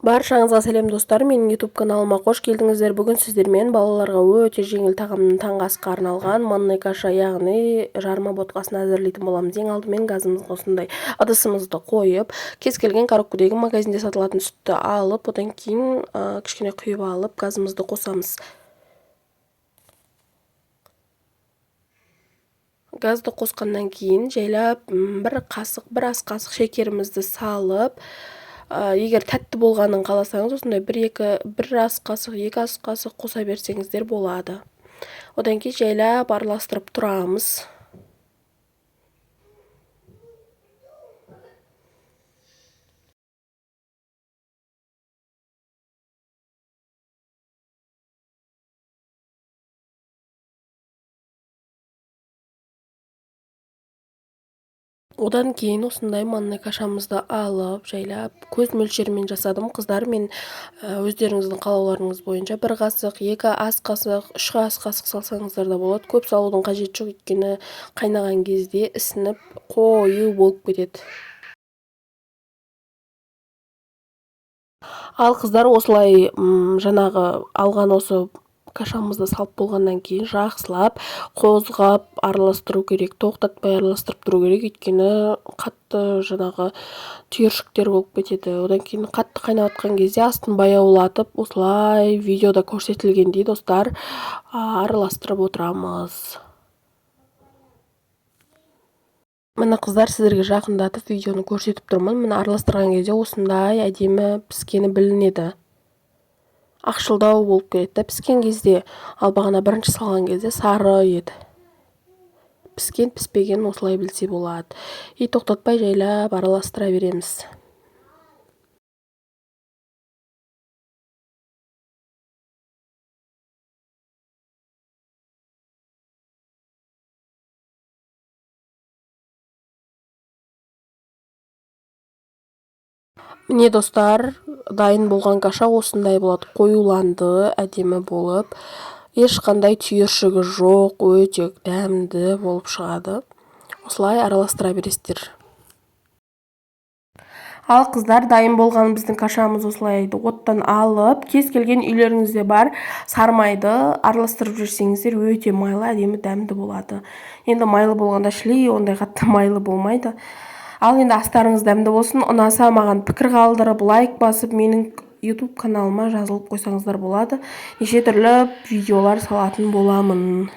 Баршаңызға сәлем достар, менің YouTube каналыма қош келдіңіздер. Бүгін сіздермен балаларға өте жеңіл тағамның таңғы асқа арналған манной каша, яғни жарма ботқасын әзірлейтін боламыз. Ең алдымен газымызға осындай ыдысымызды қойып, кез келген коробкадегі магазинде сатылатын сүтті алып, одан кейін кішкене құйып алып, газымызды қосамыз. Газды қосқаннан кейін жайлап бір ас қасық шекерімізді салып, егер тәтті болғанын қаласаңыз, осындай бір ас қасық, 2 ас қасық қоса берсеңіздер болады. Одан кейін жайлап араластырып тұрамыз. Одан кейін осындай манной кашамызды алып, жайлап көз мөлшерімен жасадым. Қыздар, мен өздеріңіздің қалауларыңыз бойынша 1 қасық, 2 ас қасық, 3 ас қасық салсаңыздар да болады. Көп салудың қажеті жоқ, өйткені қайнаған кезде ісініп қою болып кетеді. Ал қыздар, осылай жаңағы алған осы кашамызды салып болғаннан кейін жақсылап қозғап араластыру керек, тоқтатпай араластырып тұру керек, өйткені қатты жаңағы түйіршіктер болып кетеді. Одан кейін қатты қайнап жатқан кезде астын баяулатып, осылай видеода көрсетілгендей достар араластырып отырамыз. Міне қыздар, сіздерге жақындатып видеоны көрсетіп тұрмын. Міне араластырған кезде осындай әдемі піскені білінеді. Ақшылдау болып кетті піскен кезде, ал бағана бірінші салған кезде сары еді. Піскен піспеген осылай білсе болады. Тоқтатпай жайлап араластыра береміз. Міне достар, дайын болған каша осындай болады. Қоюланды, әдемі болып, ешқандай түйіршігі жоқ, өте дәмді болып шығады. Осылай араластыра бересіздер. Ал қыздар, дайын болған біздің кашамыз осылай оттан алып, кез келген үйлеріңізде бар сармайды араластырып жүрсеңіздер, өте майлы, әдемі дәмді болады. Енді майлы болғанда шілей, ондай қатты майлы болмайды. Ал енді астарыңыз дәмді болсын. Ұнаса маған пікір қалдырып, лайк басып, менің YouTube каналыма жазылып қойсаңыздар болады. Неше түрлі видеолар салатын боламын.